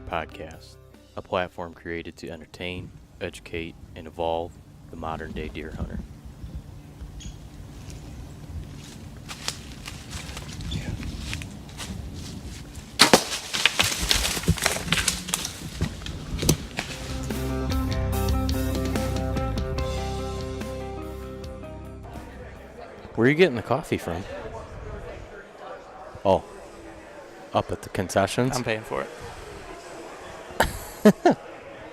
Podcast, a platform created to entertain, educate, and evolve the modern-day deer hunter. Where are you getting the coffee from? Oh, up at the concessions? I'm paying for it.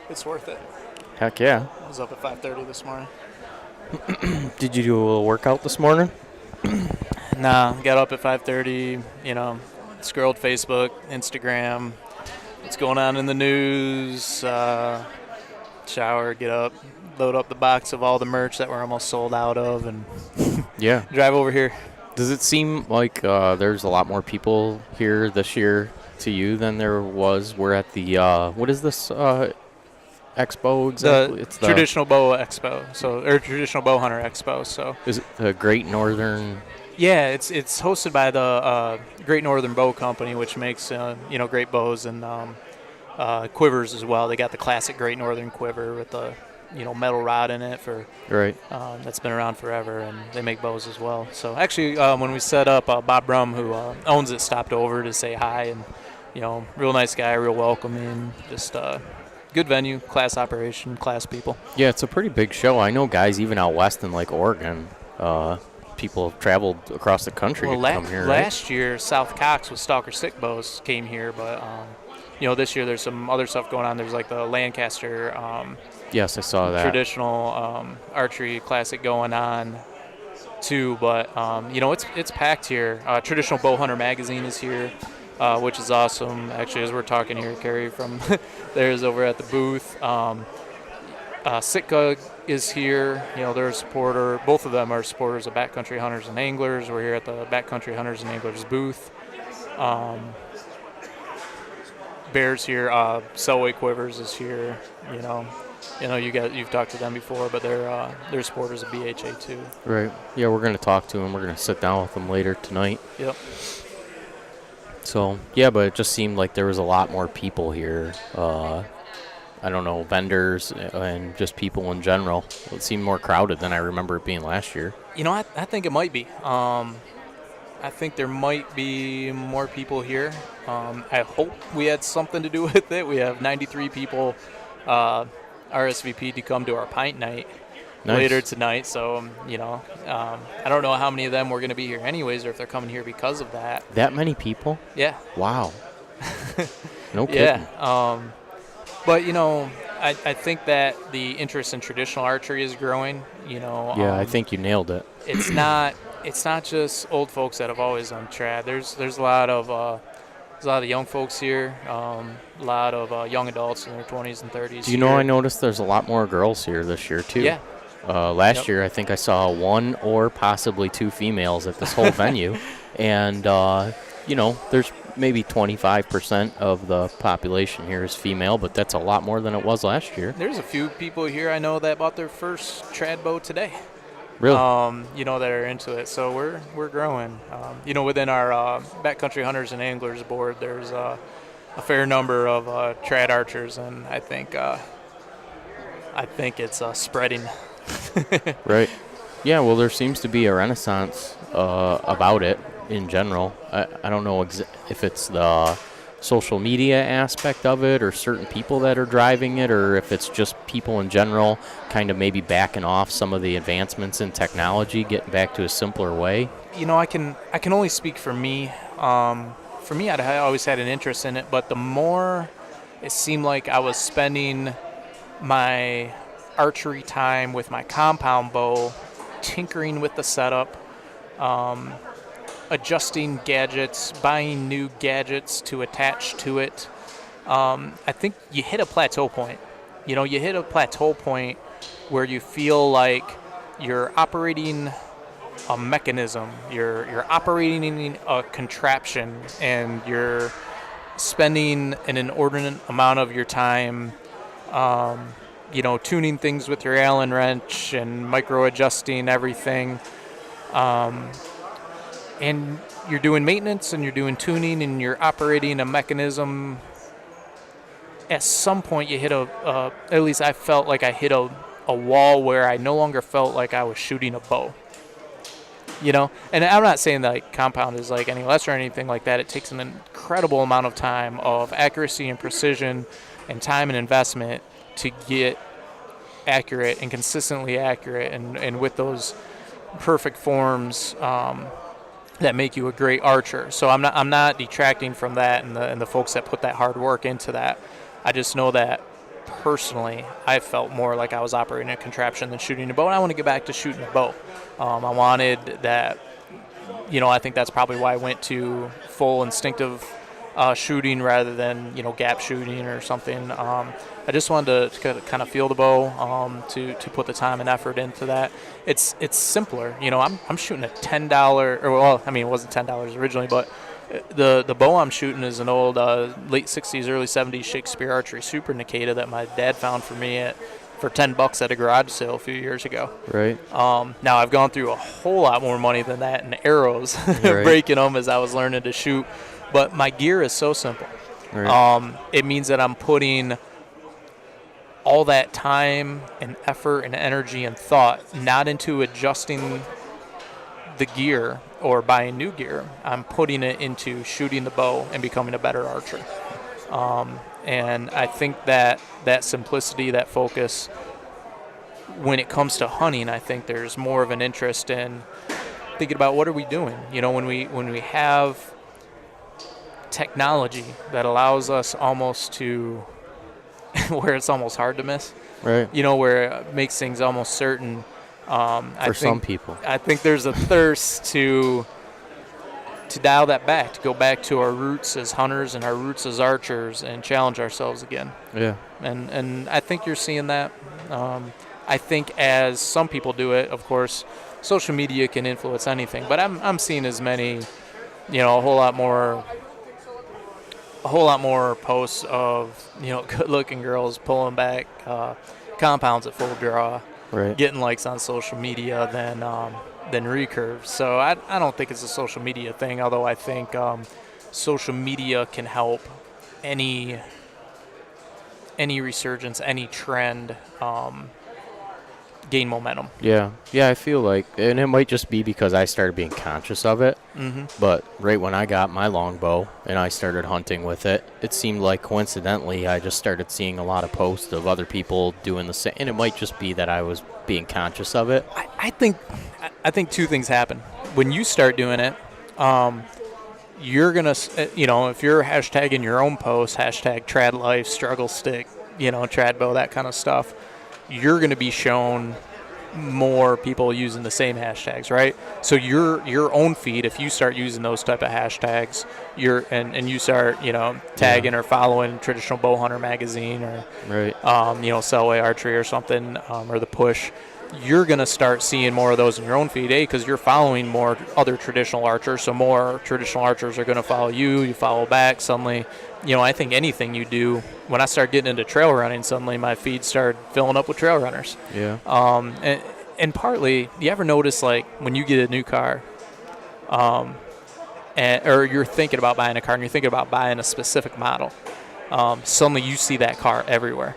It's worth it. Heck yeah. I was up at 5:30 this morning. Did you do a little workout this morning? Nah, got up at 5:30, scrolled Facebook, Instagram, what's going on in the news, shower, get up, load up the box of all the merch that we're almost sold out of, and yeah, drive over here. Does it seem like there's a lot more people here this year to you than there was? We're at the, what is this Expo exactly? It's the Traditional Bow Expo, or Traditional Bowhunter Expo. So is it the Great Northern? Yeah, it's hosted by the Great Northern Bow Company, which makes great bows and quivers as well. They got the classic Great Northern quiver with the metal rod in it for right. That's been around forever, and they make bows as well. So actually, when we set up, Bob Brum, who owns it, stopped over to say hi, and real nice guy, real welcoming, just good venue, class operation, class people. Yeah, it's a pretty big show. I know guys even out west in like Oregon. People have traveled across the country to come here. Last year, South Cox with Stalker Stick Bows came here, but this year there's some other stuff going on. There's like the Lancaster. Yes, I saw that. Traditional Archery Classic going on too, but it's packed here. Traditional Bowhunter magazine is here, which is awesome. Actually, as we're talking here, Carrie from there is over at the booth. Sitka is here. They're a supporter. Both of them are supporters of Backcountry Hunters and Anglers. We're here at the Backcountry Hunters and Anglers booth. Bears here. Selway Quivers is here. You've talked to them before, but they're supporters of BHA too. Right. Yeah, we're going to talk to them. We're going to sit down with them later tonight. Yep. So, yeah, but it just seemed like there was a lot more people here. I don't know, vendors and just people in general. It seemed more crowded than I remember it being last year. I think it might be. I think there might be more people here. I hope we had something to do with it. We have 93 people RSVP'd to come to our pint night later tonight. So, I don't know how many of them were going to be here anyways, or if they're coming here because of that. That many people? Yeah. Wow. No kidding. Yeah. But, I think that the interest in traditional archery is growing, Yeah, I think you nailed it. It's not just old folks that have always done trad. There's a lot of young folks here, a lot of young adults in their 20s and 30s. Do you know, I noticed there's a lot more girls here this year, too. Yeah. Last year, I think I saw one or possibly two females at this whole venue. And, there's maybe 25% of the population here is female, but that's a lot more than it was last year. There's a few people here I know that bought their first trad bow today. Really? That are into it. So we're growing. Within our Backcountry Hunters and Anglers board, there's a fair number of trad archers, and I think it's spreading. Right. Yeah, well, there seems to be a renaissance about it in general. I don't know if it's the social media aspect of it or certain people that are driving it, or if it's just people in general kind of maybe backing off some of the advancements in technology, getting back to a simpler way. I can only speak for me. For me, I always had an interest in it, but the more it seemed like I was spending my archery time with my compound bow, tinkering with the setup, adjusting gadgets, buying new gadgets to attach to it, I think you hit a plateau point. You hit a plateau point where you feel like you're operating a mechanism, you're operating a contraption, and you're spending an inordinate amount of your time, tuning things with your Allen wrench and micro adjusting everything. And you're doing maintenance and you're doing tuning and you're operating a mechanism. At some point you hit at least I felt like I hit a wall where I no longer felt like I was shooting a bow. And I'm not saying that like compound is like any less or anything like that. It takes an incredible amount of time of accuracy and precision and time and investment to get accurate and consistently accurate and with those perfect forms that make you a great archer. So I'm not detracting from that and the folks that put that hard work into that. I just know that personally I felt more like I was operating a contraption than shooting a bow, and I want to get back to shooting a bow. I wanted that, I think that's probably why I went to full instinctive shooting rather than, gap shooting or something. I just wanted to kind of feel the bow, to put the time and effort into that. It's simpler. I'm shooting a $10, it wasn't $10 originally, but the bow I'm shooting is an old late 60s, early 70s Shakespeare archery Super Nikita that my dad found for me for $10 at a garage sale a few years ago. Right. Now I've gone through a whole lot more money than that in arrows, right. breaking them as I was learning to shoot. But my gear is so simple. Right. It means that I'm putting all that time and effort and energy and thought not into adjusting the gear or buying new gear. I'm putting it into shooting the bow and becoming a better archer. And I think that simplicity, that focus, when it comes to hunting, I think there's more of an interest in thinking about what are we doing. When we have technology that allows us almost to where it's almost hard to miss. Right. Where it makes things almost certain. For some people. I think there's a thirst to dial that back, to go back to our roots as hunters and our roots as archers and challenge ourselves again. Yeah. And I think you're seeing that. I think as some people do it, of course, social media can influence anything, but I'm seeing as many, a whole lot more posts of, good-looking girls pulling back compounds at full draw, right, getting likes on social media than recurves. So I don't think it's a social media thing, although I think social media can help any resurgence, any trend gain momentum. Yeah, I feel like, and it might just be because I started being conscious of it, but right when I got my longbow and I started hunting with it, it seemed like coincidentally I just started seeing a lot of posts of other people doing the same, and it might just be that I was being conscious of it. I think two things happen. When you start doing it, you're going to, if you're hashtagging your own post, hashtag trad life, struggle stick, trad bow, that kind of stuff, you're going to be shown more people using the same hashtags, right? So your own feed, if you start using those type of hashtags, and you start, tagging or following Traditional Bowhunter magazine or, right, Selway Archery or something, or the Push, you're going to start seeing more of those in your own feed, because you're following more other traditional archers, so more traditional archers are going to follow you follow back. Suddenly, I think anything you do, when I started getting into trail running, suddenly my feed started filling up with trail runners. Yeah. And partly, you ever notice, like, when you get a new car, or you're thinking about buying a car and you're thinking about buying a specific model, suddenly you see that car everywhere.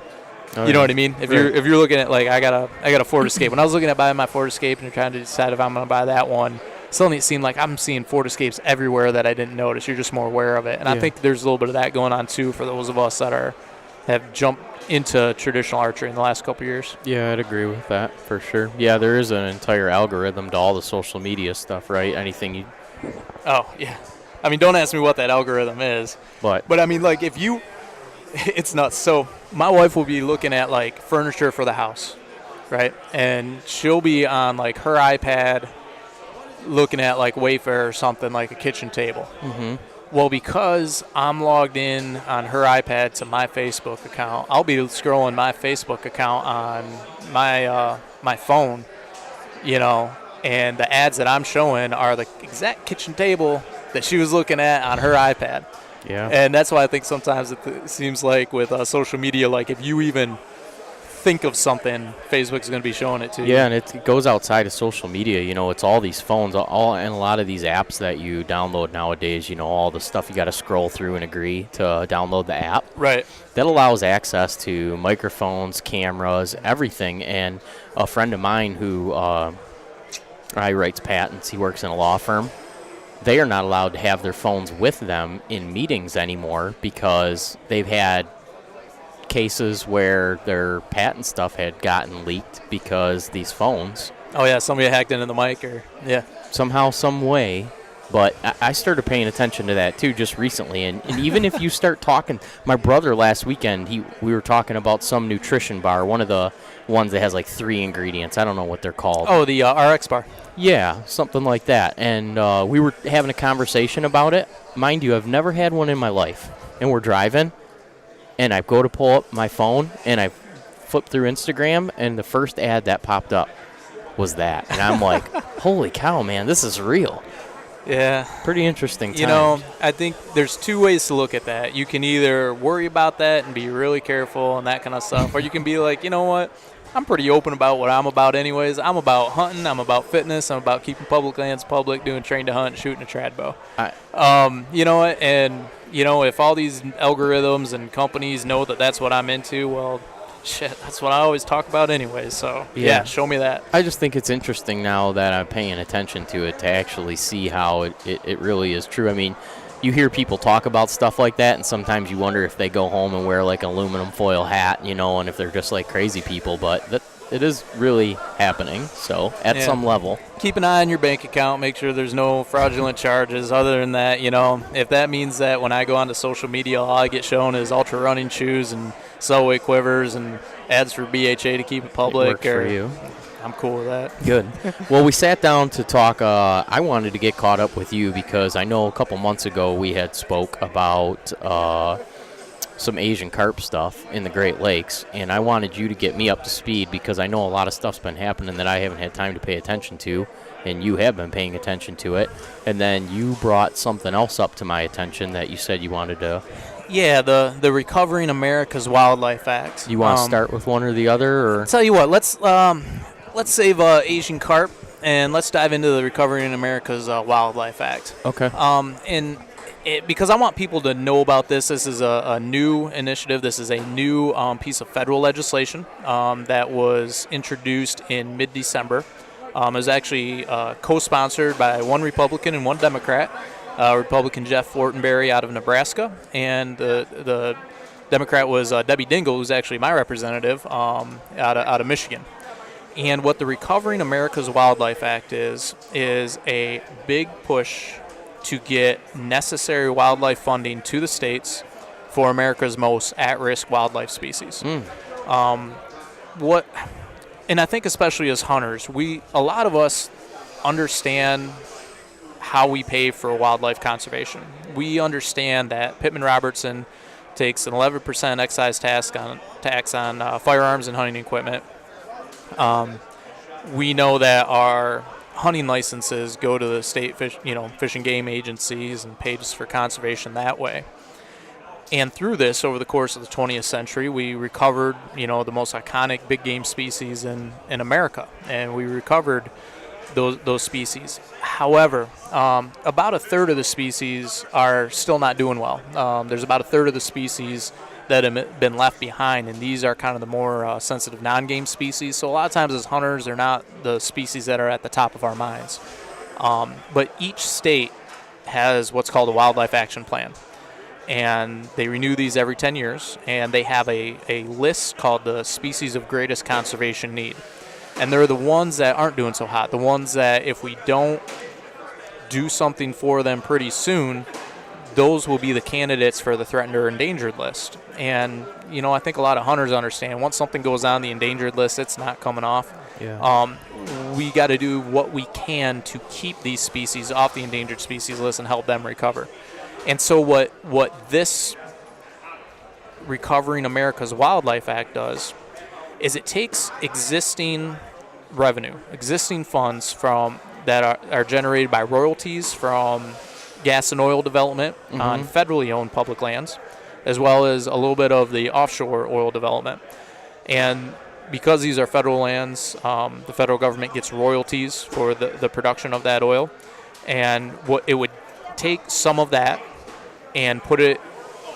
Oh, you know what I mean? If you're looking at, like, I got a Ford Escape. When I was looking at buying my Ford Escape and trying to decide if I'm going to buy that one, suddenly it seemed like I'm seeing Ford Escapes everywhere that I didn't notice. You're just more aware of it. And I think there's a little bit of that going on too for those of us that have jumped into traditional archery in the last couple of years. Yeah, I'd agree with that for sure. Yeah, there is an entire algorithm to all the social media stuff, right? Anything you... Oh, yeah. I mean, don't ask me what that algorithm is. But I mean, like, if you... It's nuts. So my wife will be looking at, like, furniture for the house, right? And she'll be on, like, her iPad, looking at like Wayfair or something, like a kitchen table. Mm-hmm. Well, because I'm logged in on her iPad to my Facebook account, I'll be scrolling my Facebook account on my phone, and the ads that I'm showing are the exact kitchen table that she was looking at on her iPad. Yeah. And that's why I think sometimes it seems like with social media, like if you even think of something, Facebook's going to be showing it to you. Yeah, and it goes outside of social media. It's all these phones, and a lot of these apps that you download nowadays. All the stuff you got to scroll through and agree to download the app. Right. That allows access to microphones, cameras, everything. And a friend of mine who writes patents, he works in a law firm. They are not allowed to have their phones with them in meetings anymore because they've had cases where their patent stuff had gotten leaked because these phones. Oh, yeah, somebody hacked into the mic Somehow, some way. But I started paying attention to that, too, just recently. And even if you start talking, my brother last weekend, we were talking about some nutrition bar, one of the ones that has like 3 ingredients. I don't know what they're called. Oh, the RX bar. Yeah, something like that. And we were having a conversation about it. Mind you, I've never had one in my life. And we're driving, and I go to pull up my phone, and I flip through Instagram, and the first ad that popped up was that. And I'm like, holy cow, man, this is real. Yeah. Pretty interesting times. I think there's 2 ways to look at that. You can either worry about that and be really careful and that kind of stuff, or you can be like, you know what? I'm pretty open about what I'm about anyways. I'm about hunting. I'm about fitness. I'm about keeping public lands public, doing train to hunt, shooting a trad bow. You know what? And, if all these algorithms and companies know that that's what I'm into, well, shit, that's what I always talk about anyways. So, yeah, show me that. I just think it's interesting now that I'm paying attention to it to actually see how it really is true. I mean, you hear people talk about stuff like that, and sometimes you wonder if they go home and wear like an aluminum foil hat, and if they're just like crazy people. But it is really happening, so at some level. Keep an eye on your bank account. Make sure there's no fraudulent charges. Other than that, if that means that when I go onto social media, all I get shown is ultra running shoes and Selway quivers and ads for BHA to keep it public. It works for you. I'm cool with that. Good. Well, we sat down to talk. I wanted to get caught up with you because I know a couple months ago we had spoke about some Asian carp stuff in the Great Lakes, and I wanted you to get me up to speed because I know a lot of stuff's been happening that I haven't had time to pay attention to, and you have been paying attention to it. And then you brought something else up to my attention that you said you wanted to. Yeah, the Recovering America's Wildlife Act. You want to start with one or the other? Or? I'll tell you what, let's save Asian carp, and let's dive into the Recovering America's Wildlife Act. Okay. Because I want people to know about this. This is a new initiative. This is a new piece of federal legislation that was introduced in mid-December. It was actually co-sponsored by one Republican and one Democrat. Republican Jeff Fortenberry out of Nebraska, and the Democrat was Debbie Dingell, who's actually my representative out of Michigan. And what the Recovering America's Wildlife Act is a big push to get necessary wildlife funding to the states for America's most at-risk wildlife species. And I think especially as hunters, a lot of us understand how we pay for wildlife conservation. We understand that Pittman-Robertson takes an 11% excise tax on firearms and hunting equipment. We know that our hunting licenses go to the state fish and game agencies and pays for conservation that way. And through this, over the course of the 20th century, we recovered, the most iconic big game species in America, and we recovered those species. However, about a third of the species are still not doing well. There's about a third of the species that have been left behind, and these are kind of the more sensitive non-game species. So a lot of times as hunters, they're not the species that are at the top of our minds. But each state has what's called a wildlife action plan, and they renew these every 10 years, and they have a list called the species of greatest conservation need. And they're the ones that aren't doing so hot, the ones that if we don't do something for them pretty soon, those will be the candidates for the threatened or endangered list. And, I think a lot of hunters understand once something goes on the endangered list, it's not coming off. Yeah. we got to do what we can to keep these species off the endangered species list and help them recover. And so what this Recovering America's Wildlife Act does is it takes existing revenue, existing funds from that are generated by royalties from gas and oil development on federally owned public lands, as well as a little bit of the offshore oil development. And because these are federal lands, the federal government gets royalties for the production of that oil. And what it would take some of that and put it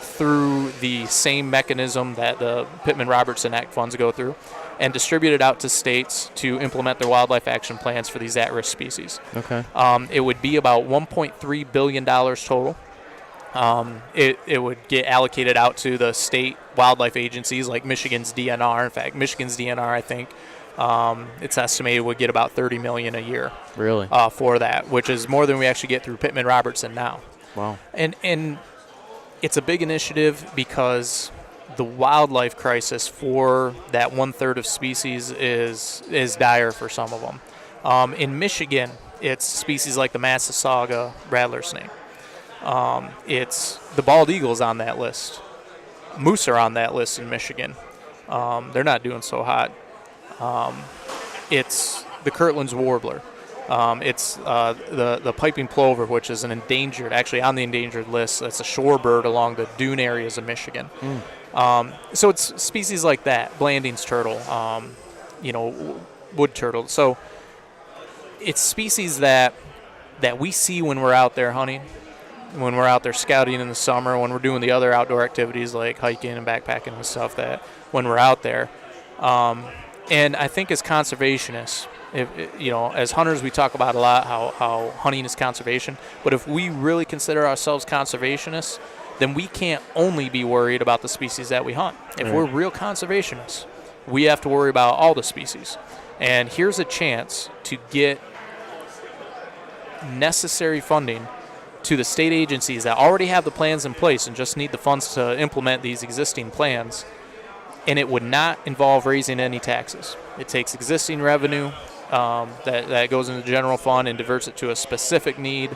through the same mechanism that the Pittman-Robertson Act funds go through and distribute it out to states to implement their wildlife action plans for these at-risk species. Okay. It would be about $1.3 billion total. It would get allocated out to the state wildlife agencies like Michigan's DNR. In fact, Michigan's DNR, I think, it's estimated would get about $30 million a year. Really? For that, which is more than we actually get through Pittman-Robertson now. Wow. And it's a big initiative because the wildlife crisis for that 1/3 of species is dire for some of them. In Michigan, it's species like the Massasauga rattler snake. It's the bald eagle's on that list. Moose are on that list in Michigan. They're not doing so hot. It's the Kirtland's warbler. It's the piping plover, which is an endangered, actually on the endangered list. That's a shorebird along the dune areas of Michigan. So it's species like that, Blanding's turtle, wood turtle. So it's species that we see when we're out there hunting, when we're out there scouting in the summer, when we're doing the other outdoor activities like hiking and backpacking and stuff, that when we're out there. And I think as conservationists, as hunters, we talk about a lot how hunting is conservation. But if we really consider ourselves conservationists, then we can't only be worried about the species that we hunt. If we're real conservationists, we have to worry about all the species. And here's a chance to get necessary funding to the state agencies that already have the plans in place and just need the funds to implement these existing plans. And it would not involve raising any taxes. It takes existing revenue that goes into the general fund and diverts it to a specific need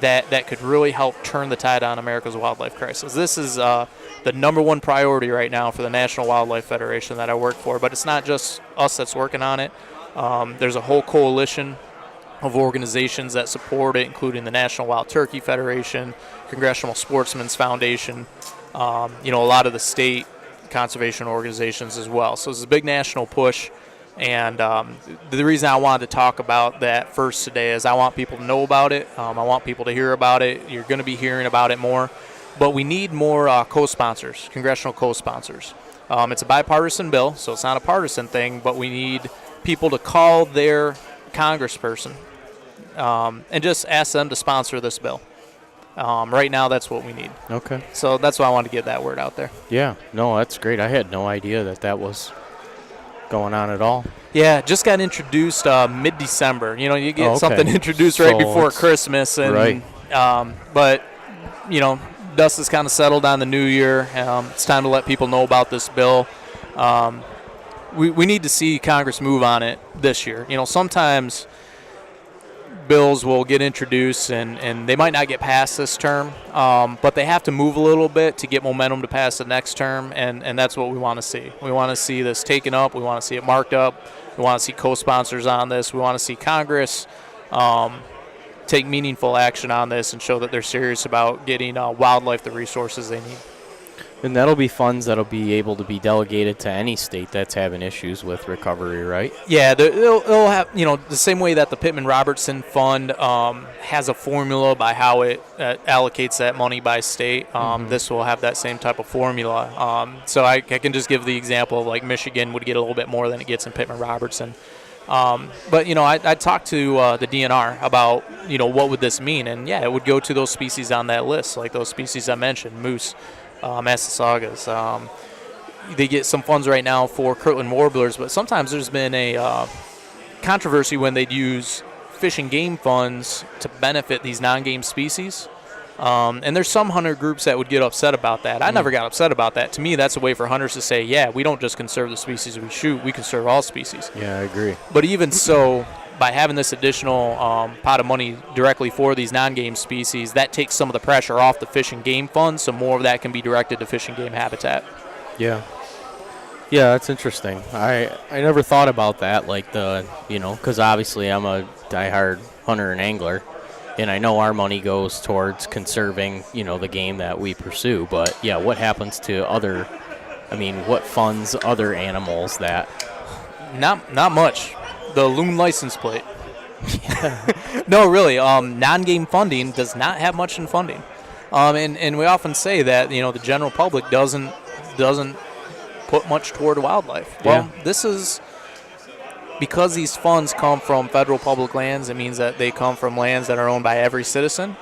that could really help turn the tide on America's wildlife crisis. This is the number one priority right now for the National Wildlife Federation that I work for, but it's not just us that's working on it. There's a whole coalition of organizations that support it, including the National Wild Turkey Federation, Congressional Sportsmen's Foundation, a lot of the state conservation organizations as well. So it's a big national push. And the reason I wanted to talk about that first today is I want people to know about it. I want people to hear about it. You're going to be hearing about it more. But we need more co-sponsors, congressional co-sponsors. It's a bipartisan bill, so it's not a partisan thing, but we need people to call their congressperson and just ask them to sponsor this bill. Right now, that's what we need. Okay. So that's why I wanted to get that word out there. Yeah. No, that's great. I had no idea that was going on at all. Yeah, just got introduced mid-December. You get something introduced right before Christmas, and but dust has kind of settled on the new year. It's time to let people know about this bill. We need to see Congress move on it this year. Sometimes bills will get introduced and they might not get passed this term, but they have to move a little bit to get momentum to pass the next term, and that's what we want to see. We want to see this taken up. We want to see it marked up. We want to see co-sponsors on this. We want to see Congress take meaningful action on this and show that they're serious about getting wildlife the resources they need. And that'll be funds that'll be able to be delegated to any state that's having issues with recovery, right? Yeah, they'll have, the same way that the Pittman-Robertson Fund has a formula by how it allocates that money by state. This will have that same type of formula. So I can just give the example of, like, Michigan would get a little bit more than it gets in Pittman-Robertson. But, I talked to the DNR about, what would this mean? And, yeah, it would go to those species on that list, like those species I mentioned, moose, Massasaugas. They get some funds right now for Kirtland warblers, but sometimes there's been a controversy when they'd use fish and game funds to benefit these non-game species. And there's some hunter groups that would get upset about that. I never got upset about that. To me, that's a way for hunters to say, yeah, we don't just conserve the species we shoot, we conserve all species. Yeah, I agree. But even so, by having this additional pot of money directly for these non-game species, that takes some of the pressure off the Fish and Game Fund, so more of that can be directed to fish and game habitat. Yeah. Yeah, that's interesting. I never thought about that, like because obviously I'm a diehard hunter and angler, and I know our money goes towards conserving, the game that we pursue. But yeah, what happens to what funds other animals that? Not much. The loon license plate. No, really. Non-game funding does not have much in funding, and we often say that the general public doesn't put much toward wildlife. Well, this is because these funds come from federal public lands. It means that they come from lands that are owned by every citizen,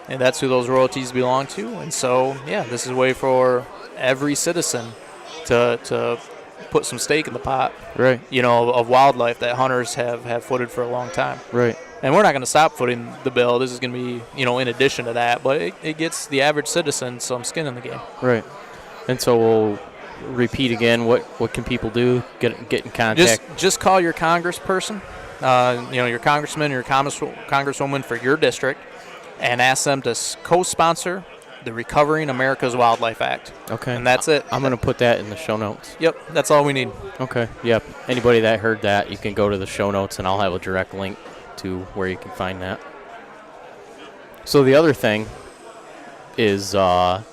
and that's who those royalties belong to. And so, this is a way for every citizen to put some stake in the pot, right? Of wildlife that hunters have footed for a long time, right? And we're not going to stop footing the bill. This is going to be, in addition to that, but it gets the average citizen some skin in the game, right? And so we'll repeat again. What can people do? Get in contact. Just call your congressperson, your congressman or your congresswoman for your district, and ask them to co-sponsor the Recovering America's Wildlife Act. Okay. And that's it. I'm going to put that in the show notes. Yep, that's all we need. Okay, yep. Anybody that heard that, you can go to the show notes, and I'll have a direct link to where you can find that. So the other thing is, and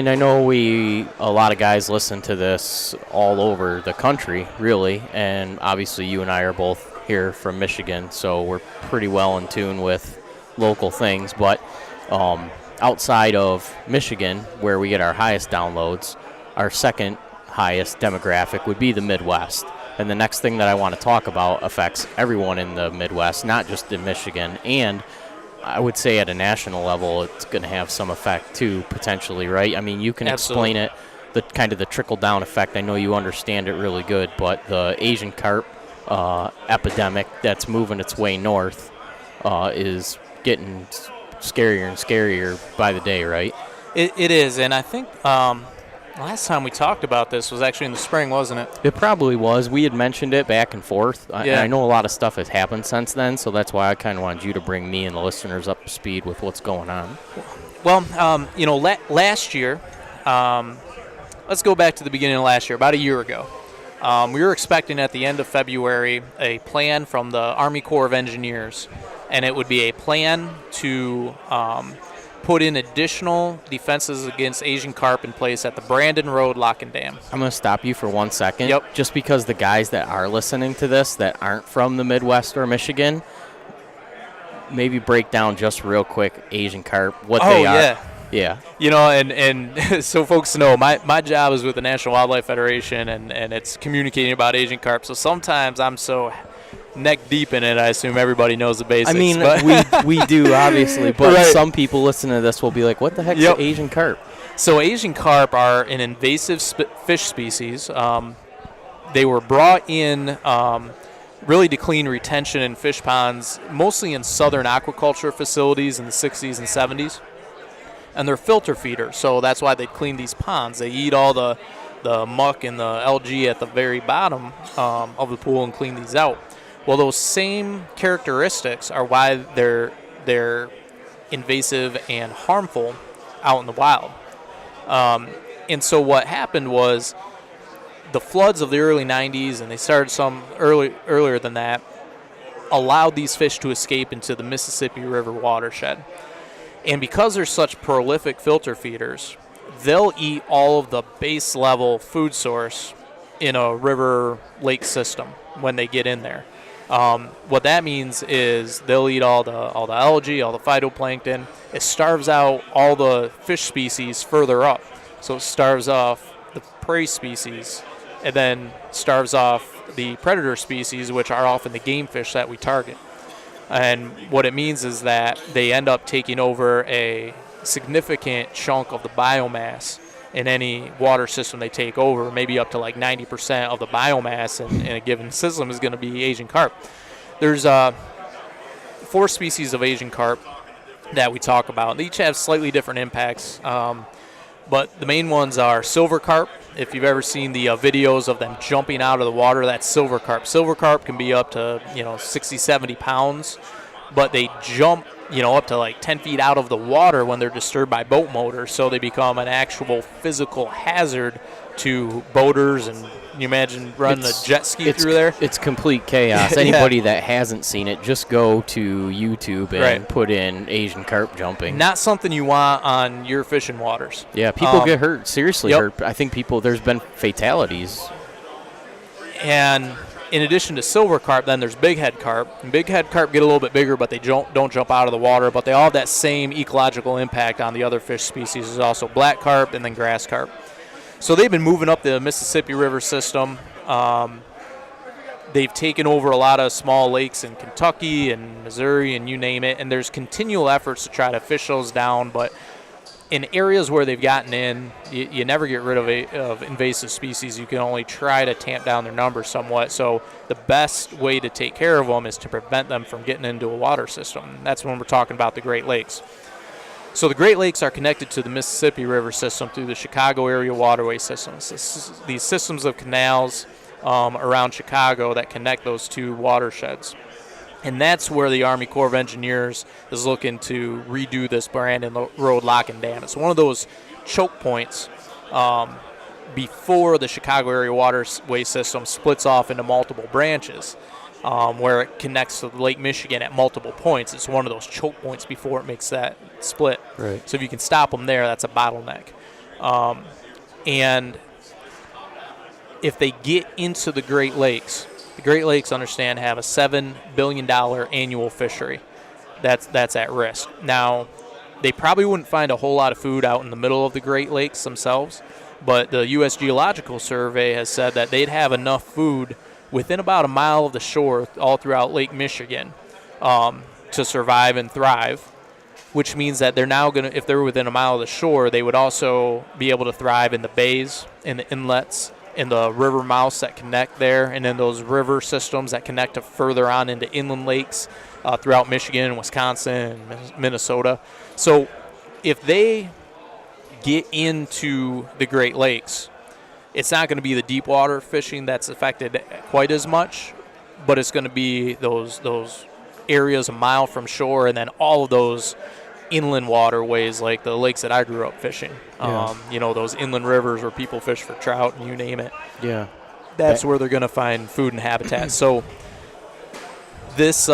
I know a lot of guys listen to this all over the country, really, and obviously you and I are both here from Michigan, so we're pretty well in tune with local things, but outside of Michigan, where we get our highest downloads, our second highest demographic would be the Midwest. And the next thing that I want to talk about affects everyone in the Midwest, not just in Michigan. And I would say at a national level, it's going to have some effect too, potentially, right? I mean, you can explain it, the kind of the trickle-down effect. I know you understand it really good, but the Asian carp epidemic that's moving its way north is getting scarier and scarier by the day, right? It is, and I think last time we talked about this was actually in the spring, wasn't it? It probably was. We had mentioned it back and forth. I know a lot of stuff has happened since then, so that's why I kind of wanted you to bring me and the listeners up to speed with what's going on. Well, last year, let's go back to the beginning of last year, about a year ago. We were expecting at the end of February a plan from the Army Corps of Engineers, and it would be a plan to put in additional defenses against Asian carp in place at the Brandon Road Lock and Dam. I'm going to stop you for 1 second. Yep. Just because the guys that are listening to this that aren't from the Midwest or Michigan, maybe break down just real quick Asian carp, what they are. Yeah. And so folks know, my job is with the National Wildlife Federation, and it's communicating about Asian carp. So sometimes I'm so neck deep in it, I assume everybody knows the basics. I mean, we do, obviously, but right. Some people listening to this will be like, what the heck is Asian carp? So Asian carp are an invasive fish species. They were brought in really to clean retention in fish ponds, mostly in southern aquaculture facilities in the 60s and 70s. And they're filter feeders, so that's why they clean these ponds. They eat all the muck and the algae at the very bottom of the pool and clean these out. Well, those same characteristics are why they're invasive and harmful out in the wild. And so what happened was the floods of the early 90s, and they started some earlier than that, allowed these fish to escape into the Mississippi River watershed. And because they're such prolific filter feeders, they'll eat all of the base level food source in a river lake system when they get in there. What that means is they'll eat all the algae, all the phytoplankton. It starves out all the fish species further up. So it starves off the prey species and then starves off the predator species, which are often the game fish that we target. And what it means is that they end up taking over a significant chunk of the biomass in any water system they take over. Maybe up to like 90% of the biomass in a given system is going to be Asian carp. There's 4 species of Asian carp. that we talk about. They each have slightly different impacts, but the main ones are silver carp. If you've ever seen the videos of them jumping out of the water, that's silver carp. Silver carp can be up to 60, 70 pounds, but they jump up to like 10 feet out of the water when they're disturbed by boat motors, so they become an actual physical hazard to boaters. And you imagine running a jet ski through there? It's complete chaos. Anybody that hasn't seen it, just go to YouTube and put in Asian carp jumping. Not something you want on your fishing waters. Yeah, people get hurt, seriously hurt. I think there's been fatalities. And in addition to silver carp, then there's big head carp. And big head carp get a little bit bigger, but they don't jump out of the water, but they all have that same ecological impact on the other fish species. There's also black carp and then grass carp. So they've been moving up the Mississippi River system. They've taken over a lot of small lakes in Kentucky and Missouri and you name it, and there's continual efforts to try to fish those down, but in areas where they've gotten in, you never get rid of invasive species. You can only try to tamp down their numbers somewhat. So the best way to take care of them is to prevent them from getting into a water system. That's when we're talking about the Great Lakes. So the Great Lakes are connected to the Mississippi River system through the Chicago area waterway systems. These systems of canals around Chicago that connect those two watersheds. And that's where the Army Corps of Engineers is looking to redo this Brandon Road lock and dam. It's one of those choke points before the Chicago area waterway system splits off into multiple branches, where it connects to Lake Michigan at multiple points. It's one of those choke points before it makes that split. Right. So if you can stop them there, that's a bottleneck. And if they get into the Great Lakes, the Great Lakes, understand, have a $7 billion annual fishery that's at risk. Now, they probably wouldn't find a whole lot of food out in the middle of the Great Lakes themselves, but the U.S. Geological Survey has said that they'd have enough food within about a mile of the shore all throughout Lake Michigan to survive and thrive, which means that they're now going to, if they're within a mile of the shore, they would also be able to thrive in the bays, in the inlets, in the river mouths that connect there, and then those river systems that connect to further on into inland lakes throughout Michigan, Wisconsin, and Minnesota. So if they get into the Great Lakes, it's not going to be the deep water fishing that's affected quite as much, but it's going to be those areas a mile from shore, and then all of those inland waterways like the lakes that I grew up fishing. Those inland rivers where people fish for trout and you name it. Yeah. That's where they're going to find food and habitat. So this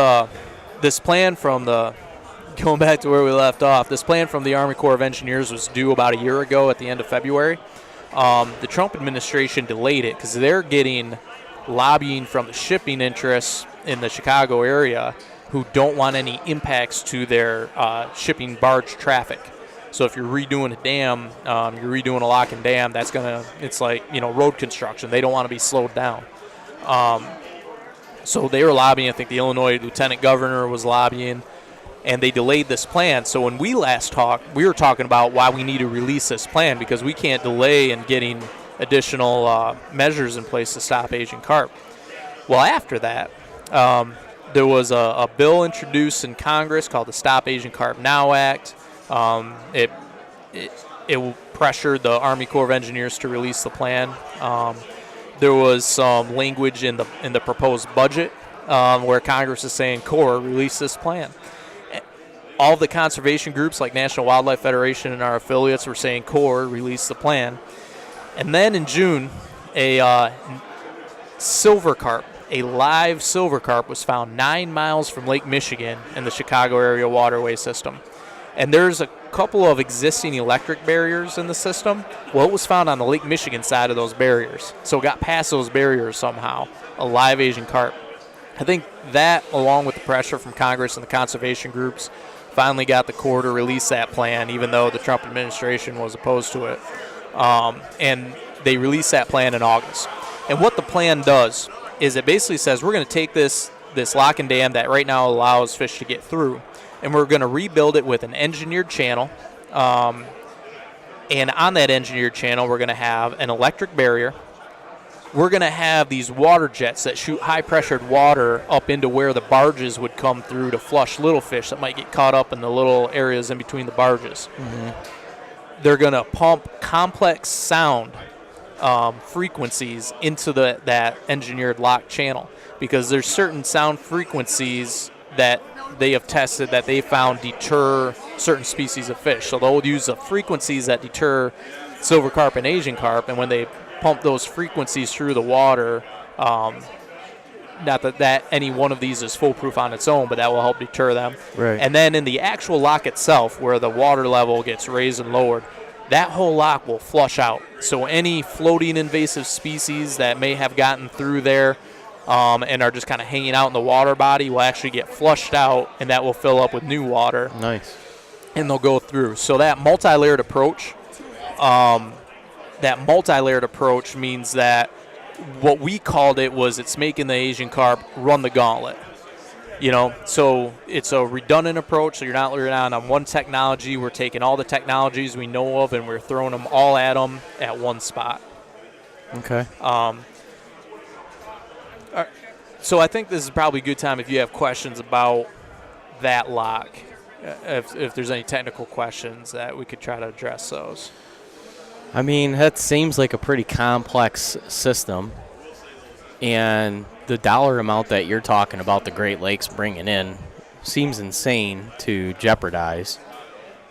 plan from going back to where we left off, this plan from the Army Corps of Engineers was due about a year ago at the end of February. The Trump administration delayed it because they're getting lobbying from the shipping interests in the Chicago area who don't want any impacts to their shipping barge traffic. So if you're redoing a dam, you're redoing a lock and dam, it's like, road construction. They don't want to be slowed down. So they were lobbying. I think the Illinois lieutenant governor was lobbying, and they delayed this plan. So when we last talked, we were talking about why we need to release this plan, because we can't delay in getting additional measures in place to stop Asian carp. Well, after that, there was a bill introduced in Congress called the Stop Asian Carp Now Act. It pressured the Army Corps of Engineers to release the plan. There was some language in the proposed budget where Congress is saying, Corps, release this plan. All the conservation groups like National Wildlife Federation and our affiliates were saying, Corps, release the plan. And then in June, a silver carp, a live silver carp, was found 9 miles from Lake Michigan in the Chicago area waterway system. And there's a couple of existing electric barriers in the system. Well, it was found on the Lake Michigan side of those barriers. So it got past those barriers somehow, a live Asian carp. I think that, along with the pressure from Congress and the conservation groups, finally got the Corps to release that plan, even though the Trump administration was opposed to it. And they released that plan in August. And what the plan does is it basically says we're going to take this lock and dam that right now allows fish to get through, and we're going to rebuild it with an engineered channel. And on that engineered channel, we're going to have an electric barrier, we're going to have these water jets that shoot high-pressured water up into where the barges would come through to flush little fish that might get caught up in the little areas in between the barges. They're going to pump complex sound frequencies into that engineered lock channel, because there's certain sound frequencies that they have tested that they found deter certain species of fish. So they'll use the frequencies that deter silver carp and Asian carp, and when they pump those frequencies through the water, not that any one of these is foolproof on its own, but that will help deter them. Right. And then in the actual lock itself, where the water level gets raised and lowered, that whole lock will flush out. So any floating invasive species that may have gotten through there and are just kind of hanging out in the water body will actually get flushed out, and that will fill up with new water. Nice. And they'll go through. So that multi-layered approach, means that what we called it was it's making the Asian carp run the gauntlet. So it's a redundant approach, so you're not relying on one technology. We're taking all the technologies we know of and we're throwing them all at them at one spot. Okay. So I think this is probably a good time if you have questions about that lock, if there's any technical questions that we could try to address those. I mean, that seems like a pretty complex system, and the dollar amount that you're talking about the Great Lakes bringing in seems insane to jeopardize,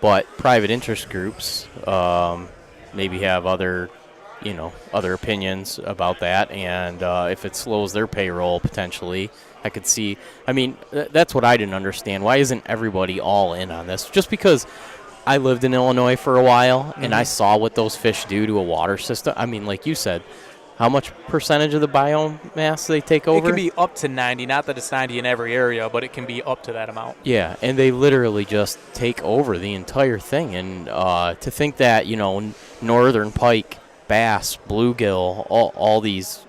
but private interest groups maybe have other opinions about that, and if it slows their payroll potentially, I could see. I mean, that's what I didn't understand. Why isn't everybody all in on this? Just because I lived in Illinois for a while, and I saw what those fish do to a water system. I mean, like you said, how much percentage of the biomass they take over? It can be up to 90, not that it's 90 in every area, but it can be up to that amount. Yeah, and they literally just take over the entire thing. And to think that, northern pike, bass, bluegill, all these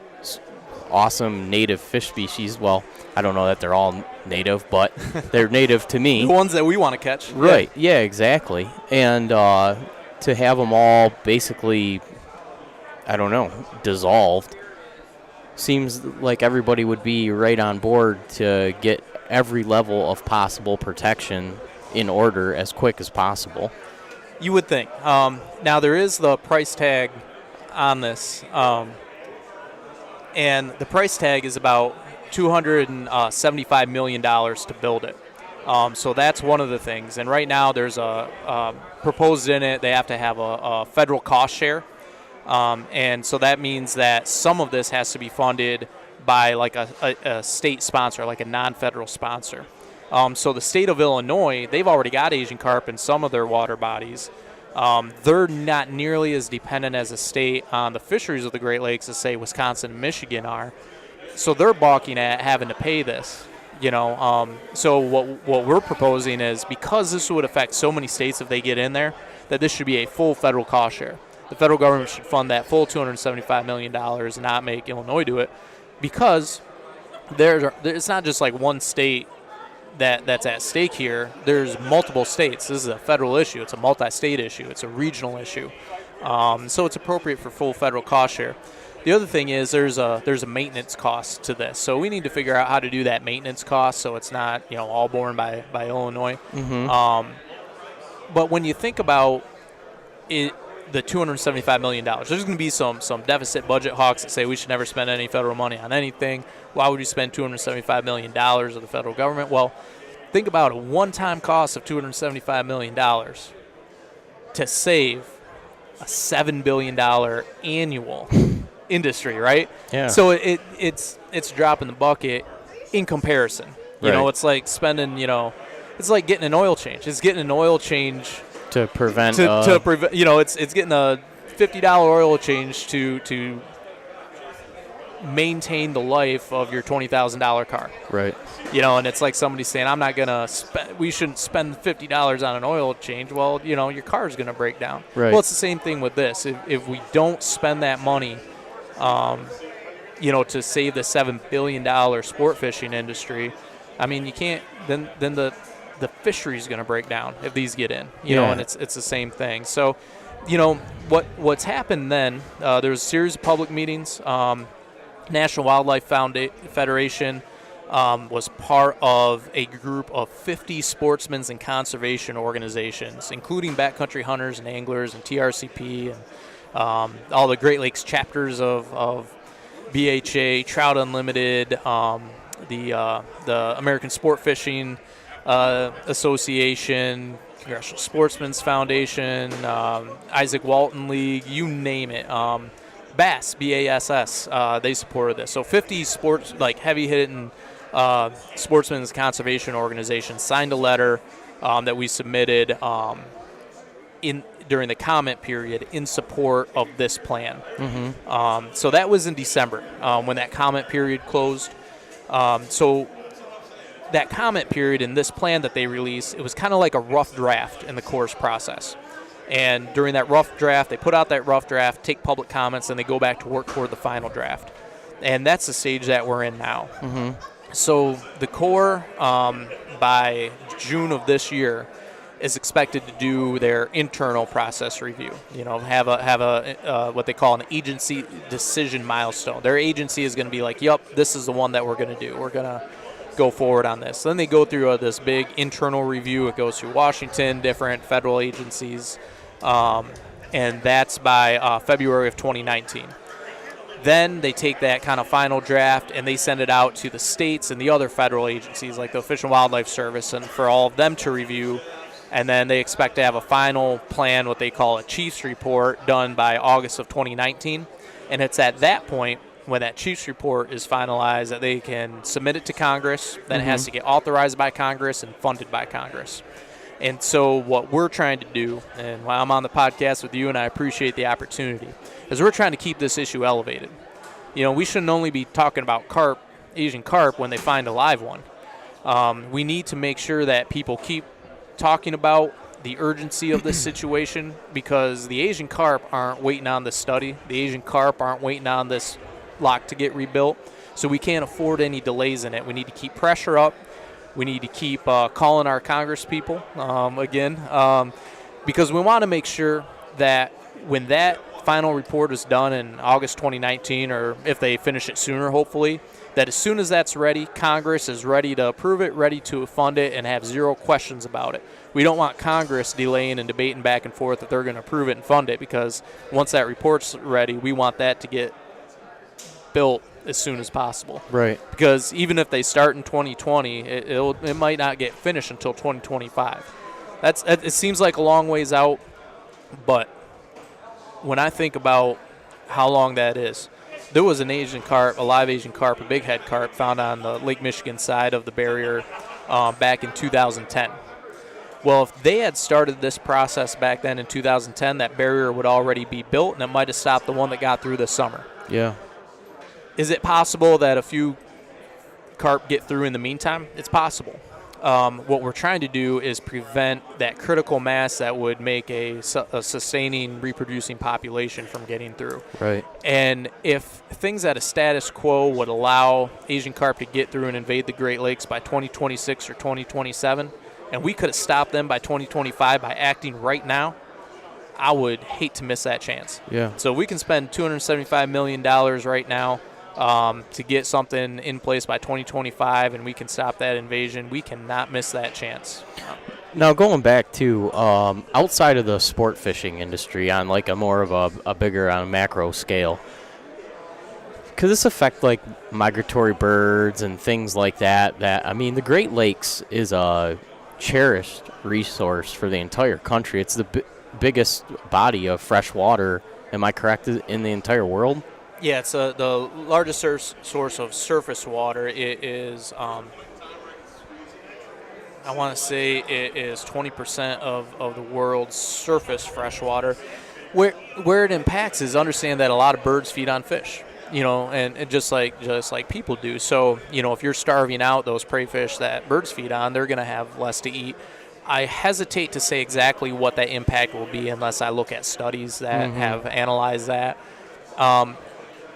awesome native fish species, well, I don't know that they're all native, but they're native to me. The ones that we want to catch. Right, yeah, exactly. And to have them all basically, I don't know, dissolved, seems like everybody would be right on board to get every level of possible protection in order as quick as possible. You would think. Now, there is the price tag on this, and the price tag is about $275 million to build it. So that's one of the things. And right now there's a proposed in it, they have to have a federal cost share. And so that means that some of this has to be funded by like a state sponsor, like a non-federal sponsor. So the state of Illinois, they've already got Asian carp in some of their water bodies. They're not nearly as dependent as a state on the fisheries of the Great Lakes as, say, Wisconsin and Michigan are. So they're balking at having to pay this, So what we're proposing is, because this would affect so many states if they get in there, that this should be a full federal cost share. The federal government should fund that full $275 million and not make Illinois do it, because it's not just like one state that's at stake here. There's multiple states. This is a federal issue. It's a multi-state issue. It's a regional issue. So it's appropriate for full federal cost share. The other thing is there's a maintenance cost to this. So we need to figure out how to do that maintenance cost so it's not all borne by Illinois. But when you think about it, the $275 million, there's going to be some deficit budget hawks that say we should never spend any federal money on anything. Why would you spend $275 million of the federal government? Well, think about a one-time cost of $275 million to save a $7 billion annual industry, right? Yeah. So it's a drop in the bucket in comparison. It's like spending, it's like getting an oil change. It's getting an oil change to prevent it's getting a $50 oil change to maintain the life of your $20,000 car. Right. And it's like somebody saying, I'm not going to we shouldn't spend $50 on an oil change. Well, your car is going to break down. Right. Well, it's the same thing with this. If we don't spend that money, to save the $7 billion sport fishing industry, I mean, you can't, then the fishery is going to break down if these get in, and it's the same thing. So, what's happened then, there was a series of public meetings. National Wildlife Federation was part of a group of 50 sportsmen's and conservation organizations, including backcountry hunters and anglers and TRCP and all the Great Lakes chapters of BHA, Trout Unlimited, the American Sport Fishing Association, Congressional Sportsmen's Foundation, Isaac Walton League, you name it. BASS, B-A-S-S, they supported this. So 50 sports, like heavy-hitting sportsmen's conservation organizations signed a letter that we submitted during the comment period in support of this plan. Mm-hmm. So that was in December when that comment period closed. So that comment period in this plan that they released, it was kind of like a rough draft in the course process. And during that rough draft, they put out that rough draft, take public comments, and they go back to work toward the final draft. And that's the stage that we're in now. Mm-hmm. So the Corps, by June of this year, is expected to do their internal process review. You know, have a what they call an agency decision milestone. Their agency is going to be like, "Yep, this is the one that we're going to do. We're going to go forward on this." Then they go through this big internal review. It goes through Washington, different federal agencies, and that's by February of 2019. Then they take that kind of final draft and they send it out to the states and the other federal agencies like the Fish and Wildlife Service, and for all of them to review. And then they expect to have a final plan, what they call a Chiefs report, done by August of 2019. And it's at that point, when that Chiefs report is finalized, that they can submit it to Congress. Then it has to get authorized by Congress and funded by Congress. And so what we're trying to do, and while I'm on the podcast with you and I appreciate the opportunity, is we're trying to keep this issue elevated. You know, we shouldn't only be talking about carp, Asian carp, when they find a live one. We need to make sure that people keep talking about the urgency of this situation, because the Asian carp aren't waiting on this study. The Asian carp aren't waiting on this lock to get rebuilt. So we can't afford any delays in it. We need to keep pressure up. We need to keep calling our Congress people again, because we want to make sure that when that final report is done in August 2019, or if they finish it sooner, hopefully, that as soon as that's ready, Congress is ready to approve it, ready to fund it, and have zero questions about it. We don't want Congress delaying and debating back and forth that they're going to approve it and fund it, because once that report's ready, we want that to get built as soon as possible. Right. Because even if they start in 2020, it might not get finished until 2025. It seems like a long ways out, but when I think about how long that is, there was an Asian carp, a live Asian carp, a big head carp, found on the Lake Michigan side of the barrier back in 2010. Well, if they had started this process back then in 2010, that barrier would already be built, and it might have stopped the one that got through this summer. Yeah. Is it possible that a few carp get through in the meantime? It's possible. What we're trying to do is prevent that critical mass that would make a sustaining, reproducing population from getting through. Right. And if things at a status quo would allow Asian carp to get through and invade the Great Lakes by 2026 or 2027, and we could have stopped them by 2025 by acting right now, I would hate to miss that chance. Yeah. So we can spend $275 million right now to get something in place by 2025, and we can stop that invasion. We cannot miss that chance. Now, going back to outside of the sport fishing industry on like a more of a bigger, on a macro scale, could this affect like migratory birds and things like that? I mean, the Great Lakes is a cherished resource for the entire country. It's the biggest body of fresh water, am I correct, in the entire world? Yeah, it's the largest source of surface water. It is, I want to say it is 20% of the world's surface fresh water. Where it impacts is understand that a lot of birds feed on fish, you know, and just like people do. So, you know, if you're starving out those prey fish that birds feed on, they're going to have less to eat. I hesitate to say exactly what that impact will be unless I look at studies that have analyzed that.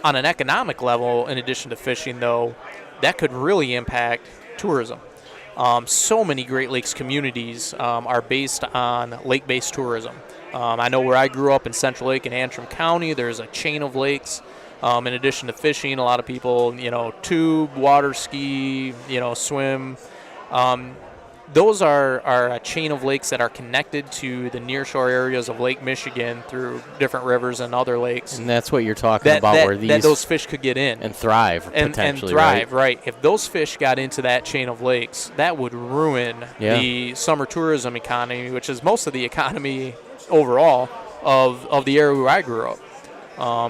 On an economic level, in addition to fishing, though, that could really impact tourism. So many Great Lakes communities are based on lake-based tourism. I know where I grew up in Central Lake in Antrim County, there's a chain of lakes In addition to fishing, a lot of people, tube, water ski, swim. Those are a chain of lakes that are connected to the nearshore areas of Lake Michigan through different rivers and other lakes. And that's what you're talking about, where that those fish could get in and thrive potentially, and thrive, right? If those fish got into that chain of lakes, that would ruin the summer tourism economy, which is most of the economy overall of the area where I grew up.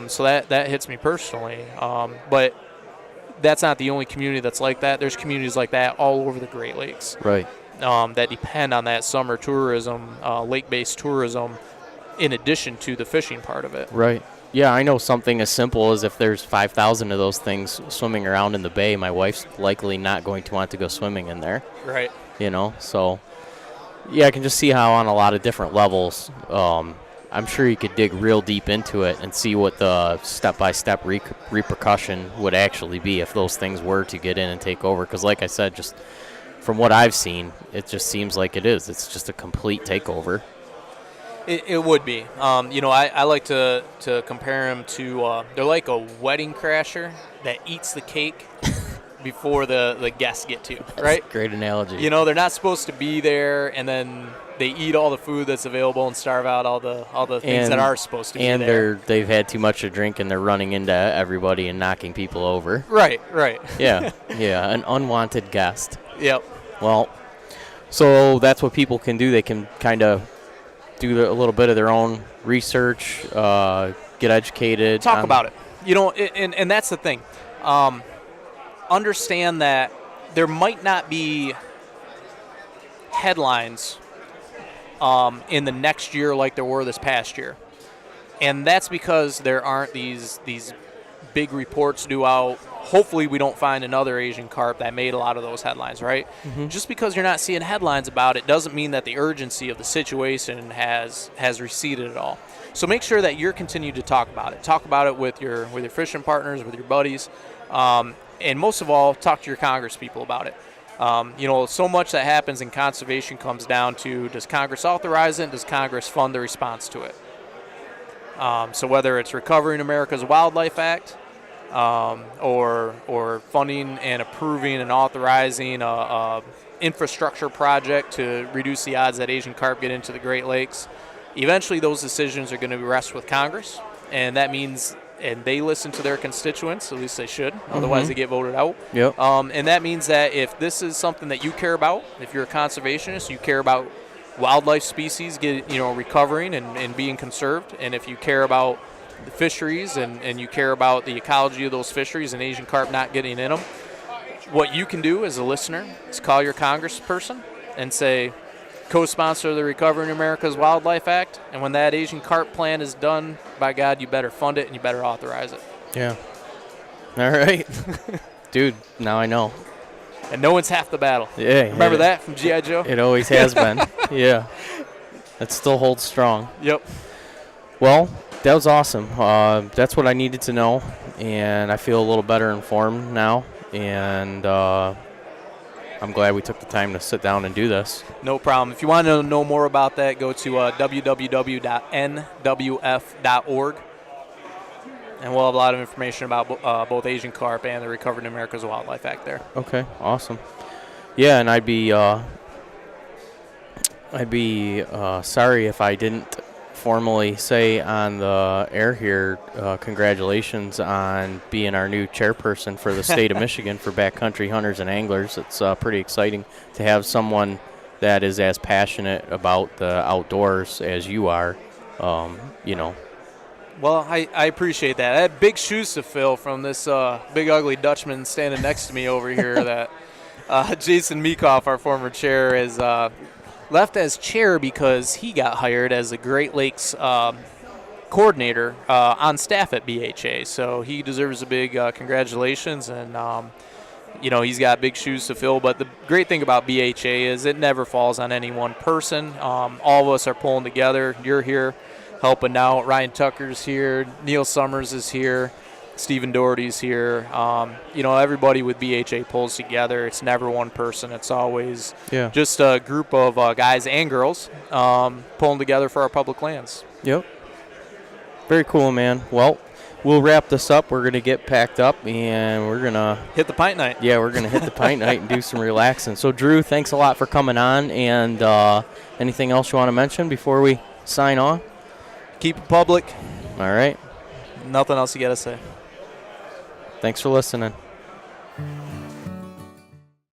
So that hits me personally. But that's not the only community that's like that. There's communities like that all over the Great Lakes. Right. That depend on that summer tourism, lake-based tourism, in addition to the fishing part of it. Right. Yeah, I know something as simple as if there's 5,000 of those things swimming around in the bay, my wife's likely not going to want to go swimming in there. Right. So, yeah, I can just see how on a lot of different levels, I'm sure you could dig real deep into it and see what the step-by-step repercussion would actually be if those things were to get in and take over. Because like I said, just from what I've seen, it just seems like it is. It's just a complete takeover. It would be. I like to compare them to, they're like a wedding crasher that eats the cake before the guests get to, right? That's a great analogy. They're not supposed to be there, and then they eat all the food that's available and starve out all the things that are supposed to be there. And they've had too much to drink, and they're running into everybody and knocking people over. Right. Yeah, an unwanted guest. Yep. Well, so that's what people can do. They can kind of do a little bit of their own research, get educated. Talk about it. And that's the thing. Understand that there might not be headlines in the next year like there were this past year. And that's because there aren't these big reports due out. Hopefully we don't find another Asian carp that made a lot of those headlines, right? Mm-hmm. Just because you're not seeing headlines about it doesn't mean that the urgency of the situation has receded at all. So make sure that you're continuing to talk about it. Talk about it with your fishing partners, with your buddies, and most of all, talk to your Congress people about it. So much that happens in conservation comes down to, does Congress authorize it, and does Congress fund the response to it? So whether it's Recovering America's Wildlife Act, or funding and approving and authorizing a infrastructure project to reduce the odds that Asian carp get into the Great Lakes, eventually those decisions are going to rest with Congress, and that means, and they listen to their constituents, at least they should, otherwise they get voted out. Yep. And that means that if this is something that you care about, if you're a conservationist, you care about wildlife species recovering and being conserved, and if you care about the fisheries and you care about the ecology of those fisheries and Asian carp not getting in them, what you can do as a listener is call your congressperson and say, co-sponsor the Recovering America's Wildlife Act, and when that Asian carp plan is done, by God, you better fund it and you better authorize it. Yeah. All right. Dude, now I know. And no one's half the battle. Yeah. Remember that from G.I. Joe? It always has been. Yeah. It still holds strong. Yep. Well, that was awesome. That's what I needed to know, and I feel a little better informed now, and I'm glad we took the time to sit down and do this. No problem. If you want to know more about that, go to www.nwf.org, and we'll have a lot of information about both Asian carp and the Recovering America's Wildlife Act there. Okay, awesome. Yeah, and I'd be sorry if I didn't formally say on the air here, congratulations on being our new chairperson for the state of Michigan for backcountry hunters and anglers. It's pretty exciting to have someone that is as passionate about the outdoors as you are, Well, I appreciate that. I had big shoes to fill from this big ugly Dutchman standing next to me over here that Jason Meekoff, our former chair, is left as chair because he got hired as a Great Lakes coordinator on staff at BHA. So he deserves a big congratulations, and he's got big shoes to fill. But the great thing about BHA is it never falls on any one person. All of us are pulling together. You're here helping out. Ryan Tucker's here. Neil Summers is here. Stephen Doherty's here. Everybody with BHA pulls together. It's never one person. It's always just a group of guys and girls pulling together for our public lands. Yep. Very cool, man. Well, we'll wrap this up. We're gonna get packed up and we're gonna hit the pint night. Yeah, we're gonna hit the pint night and do some relaxing. So Drew, thanks a lot for coming on. And anything else you want to mention before we sign off? Keep it public. All right. Nothing else you got to say. Thanks for listening.